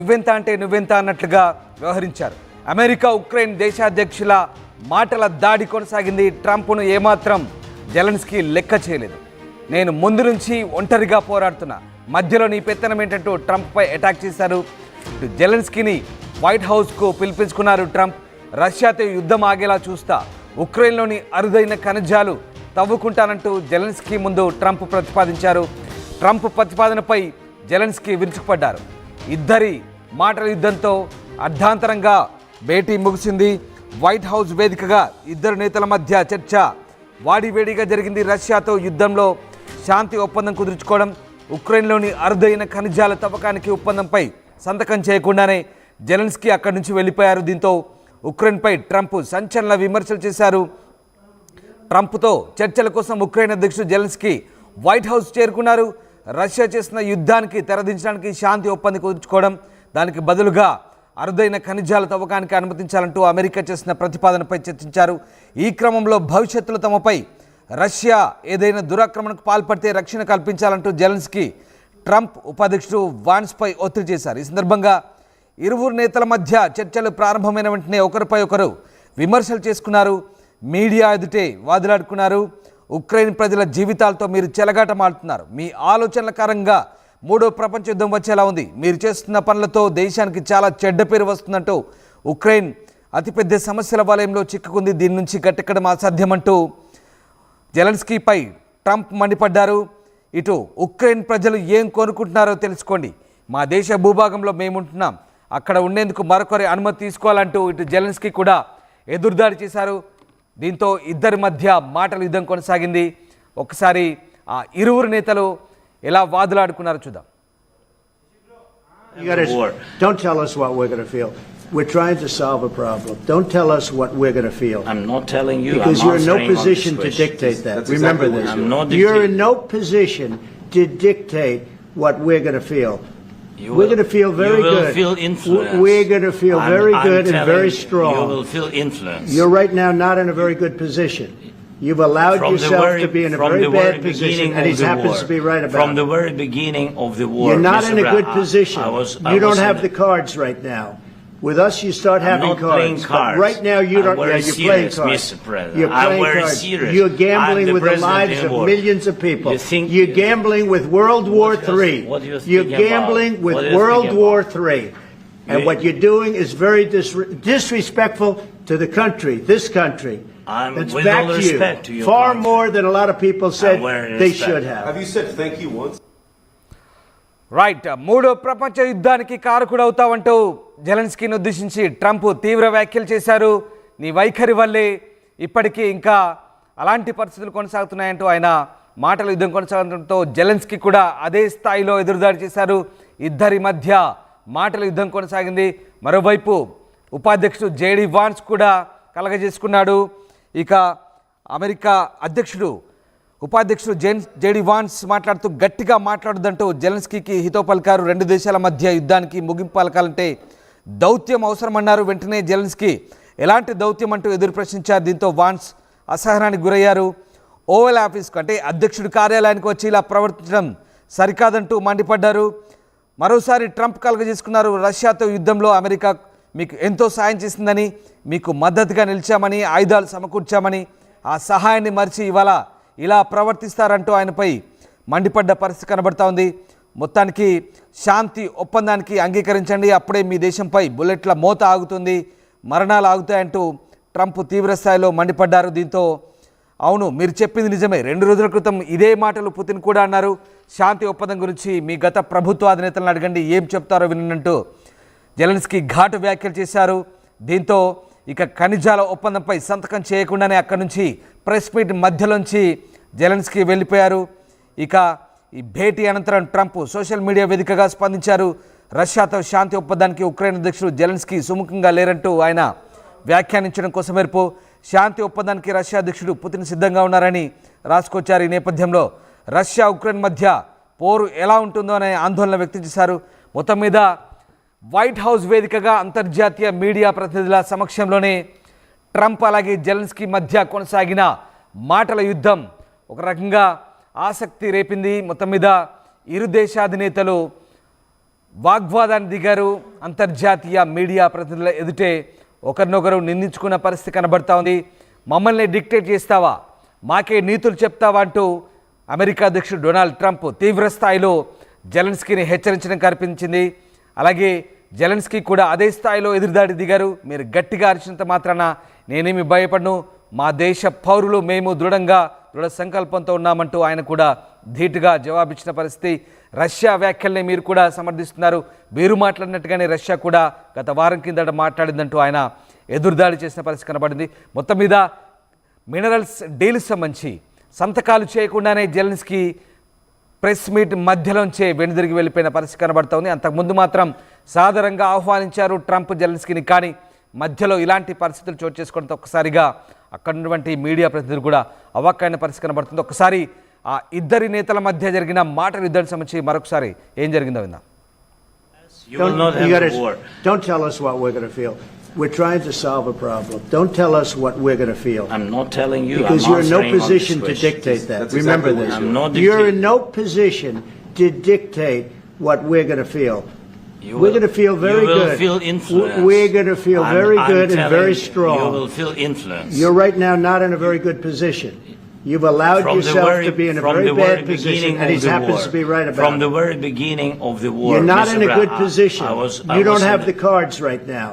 నువ్వెంత అంటే నువ్వెంత అన్నట్లుగా వ్యవహరించారు. అమెరికా ఉక్రెయిన్ దేశాధ్యక్షుల మాటల దాడి కొనసాగింది. ట్రంప్ను ఏమాత్రం జెలెన్స్కీ లెక్క చేయలేదు. నేను ముందు నుంచి ఒంటరిగా పోరాడుతున్నా, మధ్యలో నీ పెత్తనం ఏంటంటూ ట్రంప్పై అటాక్ చేశారు. జెలెన్స్కీని వైట్ హౌస్కు పిలిపించుకున్నారు ట్రంప్. రష్యాతో యుద్ధం ఆగేలా చూస్తా, ఉక్రెయిన్లోని అరుదైన ఖనిజాలు తవ్వుకుంటానంటూ జెలెన్స్కీ ముందు ట్రంప్ ప్రతిపాదించారు. ట్రంప్ ప్రతిపాదనపై జెలెన్స్కీ విరుచుకుపడ్డారు. ఇద్దరి మాటల యుద్ధంతో అర్ధాంతరంగా భేటీ ముగిసింది. వైట్ హౌస్ వేదికగా ఇద్దరు నేతల మధ్య చర్చ వాడివేడిగా జరిగింది. రష్యాతో యుద్ధంలో శాంతి ఒప్పందం కుదుర్చుకోవడం, ఉక్రెయిన్లోని అరుదైన ఖనిజాల తవ్వకానికి ఒప్పందంపై సంతకం చేయకుండానే జెలెన్స్కీ అక్కడి నుంచి వెళ్ళిపోయారు. దీంతో ఉక్రెయిన్పై ట్రంప్ సంచలన విమర్శలు చేశారు. ట్రంప్తో చర్చల కోసం ఉక్రెయిన్ అధ్యక్షుడు జెలెన్స్కీ వైట్ హౌస్ చేరుకున్నారు. రష్యా చేసిన యుద్ధానికి తెరదించడానికి శాంతి ఒప్పందం కుదుర్చుకోవడం, దానికి బదులుగా అరుదైన ఖనిజాల తవ్వకానికి అనుమతించాలంటూ అమెరికా చేసిన ప్రతిపాదనపై చర్చించారు. ఈ క్రమంలో భవిష్యత్తులో తమపై రష్యా ఏదైనా దురాక్రమణకు పాల్పడితే రక్షణ కల్పించాలంటూ జెలెన్స్కీ ట్రంప్ ఉపాధ్యక్షుడు వాన్స్పై ఒత్తిడి చేశారు. ఈ సందర్భంగా ఇరువురు నేతల మధ్య చర్చలు ప్రారంభమైన వెంటనే ఒకరిపై ఒకరు విమర్శలు చేసుకున్నారు. మీడియా ఎదుటే వాదులాడుకున్నారు. ఉక్రెయిన్ ప్రజల జీవితాలతో మీరు చెలగాటమాడుతున్నారు, మీ ఆలోచనల కారణంగా మూడో ప్రపంచ యుద్ధం వచ్చేలా ఉంది, మీరు చేస్తున్న పనులతో దేశానికి చాలా చెడ్డ పేరు వస్తుందంటూ ఉక్రెయిన్ అతిపెద్ద సమస్యల వలయంలో చిక్కుకుంది, దీని నుంచి గట్టెక్కడం అసాధ్యమంటూ జెలెన్స్కీపై ట్రంప్ మండిపడ్డారు. ఇటు ఉక్రెయిన్ ప్రజలు ఏం కోరుకుంటున్నారో తెలుసుకోండి, మా దేశ భూభాగంలో మేముంటున్నాం, అక్కడ ఉండేందుకు మరొకరి అనుమతి తీసుకోవాలంటూ ఇటు జెలెన్స్కీ కూడా ఎదురుదాడి చేశారు. దీంతో ఇద్దరి మధ్య మాటల యుద్ధం కొనసాగింది. ఒకసారి ఆ ఇరువురు నేతలు ఎలా వాదులాడుకున్నారో చూద్దాం. Don't tell us what we're going to feel. We're trying to solve a problem. Don't tell us what we're going to feel. I'm not telling you. Because I'm you're in no answering position on to this question. dictate that. That's Remember exactly this. what I'm not You're in dictating. no position to dictate what we're going to feel. You We're going to feel very you will good. Feel influence. We're going to feel very good and telling very you, strong. You will feel influence. You're right now not in a very good position. You've allowed yourself to be in a very bad position, and he happens to be right about it. From the very beginning of the war, You're not in a good position. You don't have the the cards right now. With us, you start having not playing cards. cards. But right now, you don't. I'm very Yeah, you're playing serious, cards. Mr. President. You're I'm playing very cards. serious. You're gambling I'm the with the president lives in of war. millions of people. You're you- gambling with World War What do you- III. what do you You're think gambling about? with What do you World think War about? III. And You- what you're doing is very disrespectful to the country, this country. I'm That's with back all to respect to you. your Far country. more than a lot of people said I'm wearing they respect. should have. Have you said thank you once? Right, మూడో ప్రపంచ యుద్ధానికి కారకుడవుతావంటూ జెలెన్స్కీని ఉద్దేశించి Trump తీవ్ర వ్యాఖ్యలు చేశారు. నీ వైఖరి వల్లే ఇప్పటికీ ఇంకా అలాంటి పరిస్థితులు కొనసాగుతున్నాయంటూ ఆయన మాటల యుద్ధం కొనసాగడంతో జెలెన్స్కీ కూడా అదే స్థాయిలో ఎదురుదాడి చేశారు. ఇద్దరి మధ్య మాటల యుద్ధం కొనసాగింది. మరోవైపు ఉపాధ్యక్షుడు జేడీ వాన్స్ కూడా కలగజేసుకున్నాడు. ఇక అమెరికా ఉపాధ్యక్షుడు జేడీ వాన్స్ మాట్లాడుతూ గట్టిగా మాట్లాడొద్దంటూ జెలెన్స్కీకి హితో పలికారు. రెండు దేశాల మధ్య యుద్ధానికి ముగింపు పలకాలంటే దౌత్యం అవసరమన్నారు. వెంటనే జెలెన్స్కీ ఎలాంటి దౌత్యం అంటూ ఎదురు ప్రశ్నించారు. దీంతో వాన్స్ అసహనానికి గురయ్యారు. ఓవల్ ఆఫీస్కు అంటే అధ్యక్షుడి కార్యాలయానికి వచ్చి ఇలా ప్రవర్తించడం సరికాదంటూ మండిపడ్డారు. మరోసారి ట్రంప్ కలగజేసుకున్నారు. రష్యాతో యుద్ధంలో అమెరికా మీకు ఎంతో సాయం చేసిందని, మీకు మద్దతుగా నిలిచామని, ఆయుధాలు సమకూర్చామని, ఆ సహాయాన్ని మరిచి ఇవాళ ఇలా ప్రవర్తిస్తారంటూ ఆయనపై మండిపడ్డ పరిస్థితి కనబడతా ఉంది. మొత్తానికి శాంతి ఒప్పందానికి అంగీకరించండి, అప్పుడే మీ దేశంపై బుల్లెట్ల మోత ఆగుతుంది, మరణాలు ఆగుతాయంటూ ట్రంప్ తీవ్రస్థాయిలో మండిపడ్డారు. దీంతో అవును మీరు చెప్పింది నిజమే, 2 రోజుల క్రితం ఇదే మాటలు పుతిన్ కూడా అన్నారు. శాంతి ఒప్పందం గురించి మీ గత ప్రభుత్వ అధినేతలను అడగండి, ఏం చెప్తారో వినంటూ జెలెన్స్కీ ఘాటు వ్యాఖ్యలు చేశారు. దీంతో ఇక ఖనిజాల ఒప్పందంపై సంతకం చేయకుండానే అక్కడి నుంచి ప్రెస్ మీట్ మధ్యలోంచి జెలెన్స్కీ వెళ్ళిపోయారు. ఇక ఈ భేటీ అనంతరం ట్రంప్ సోషల్ మీడియా వేదికగా స్పందించారు. రష్యాతో శాంతి ఒప్పందానికి ఉక్రెయిన్ అధ్యక్షుడు జెలెన్స్కీ సుముఖంగా లేరంటూ ఆయన వ్యాఖ్యానించడం కోసం మేరకు శాంతి ఒప్పందానికి రష్యా అధ్యక్షుడు పుతిన్ సిద్ధంగా ఉన్నారని రాసుకొచ్చారు. ఈ నేపథ్యంలో రష్యా ఉక్రెయిన్ మధ్య పోరు ఎలా ఉంటుందో అనే ఆందోళన వ్యక్తం చేశారు. మొత్తం మీద వైట్ హౌస్ వేదికగా అంతర్జాతీయ మీడియా ప్రతినిధుల సమక్షంలోనే ట్రంప్ అలాగే జెలెన్స్కీ మధ్య కొనసాగిన మాటల యుద్ధం ఒక రకంగా ఆసక్తి రేపింది. మొత్తం మీద ఇరు దేశాధినేతలు వాగ్వాదాన్ని దిగారు. అంతర్జాతీయ మీడియా ప్రతినిధుల ఎదుటే ఒకరినొకరు నిందించుకున్న పరిస్థితి కనబడతా ఉంది. మమ్మల్ని డిక్టేట్ చేస్తావా, మాకే నీతులు చెప్తావా అంటూ అమెరికా అధ్యక్షుడు డొనాల్డ్ ట్రంప్ తీవ్ర స్థాయిలో జెలెన్స్కీని హెచ్చరించడం కనిపించింది. అలాగే జెలెన్స్కీ కూడా అదే స్థాయిలో ఎదురుదాడి దిగారు. మీరు గట్టిగా అరిచినంత మాత్రాన నేనేమి భయపడను, మా దేశ పౌరులు మేము దృఢ సంకల్పంతో ఉన్నామంటూ ఆయన కూడా ధీటుగా జవాబిచ్చిన పరిస్థితి. రష్యా వ్యాఖ్యల్ని మీరు కూడా సమర్థిస్తున్నారు. మీరు మాట్లాడినట్టుగానే రష్యా కూడా గత వారం కిందట మాట్లాడిందంటూ ఆయన ఎదురుదాడి చేసిన పరిస్థితి కనబడింది. మొత్తం మీద మినరల్స్ డీల్స్ సంబంధించి సంతకాలు చేయకుండానే జెలెన్స్కీ ప్రెస్ మీట్ మధ్యలోంచే వెనుదిరిగి వెళ్ళిపోయిన పరిస్థితి కనబడుతోంది. అంతకుముందు మాత్రం సాదరంగా ఆహ్వానించారు ట్రంప్ జెలెన్స్కీని. కానీ మధ్యలో ఇలాంటి పరిస్థితులు చోటు చేసుకోవడంతో ఒక్కసారిగా అక్కడ ఉన్నటువంటి మీడియా ప్రతినిధులు కూడా అవాక్కైన పరిస్థితి కనబడుతుంది. ఒక్కసారి ఆ ఇద్దరి నేతల మధ్య జరిగిన మాటల యుద్ధానికి సంబంధించి మరొకసారి ఏం జరిగిందో విందాం. You will not have the war. Don't tell us what we're going to feel. We're trying to solve a problem. Don't tell us what we're going to feel. I'm not telling you. Because I'm you're in no answering on position this to question. dictate that. That's Remember exactly this. what I'm not You're in dictating. no position to dictate what we're going to feel. You We're will- going to feel very you will good. feel influenced. We're going to feel very I'm good and telling very you, strong. You will feel influenced. You're right now not in a very good position. You've allowed From the yourself very- to be in a from very the bad very position, beginning and of he the happens war. to be right about From the it. very beginning of the war. You're not Mr. in a good Brown, position. I was You don't in have a- the cards right now.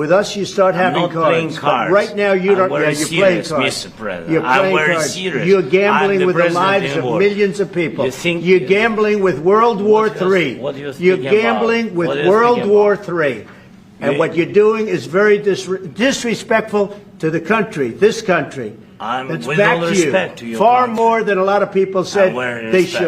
With us, you start I'm having not playing cards. cards. But right now, you I'm don't. very Yeah, you're playing serious, cards. Mr. President. You're I'm playing very cards. serious. You're gambling I'm the with the president lives in of war. millions of people. You think- You're gambling with World War What do III. what do you think You're gambling about? with What do you World think War about? III. And You- what you're doing is very disrespectful to the country, this country. I'm That's with back all to respect to you. your Far country. more than a lot of people said I'm very they respect. should.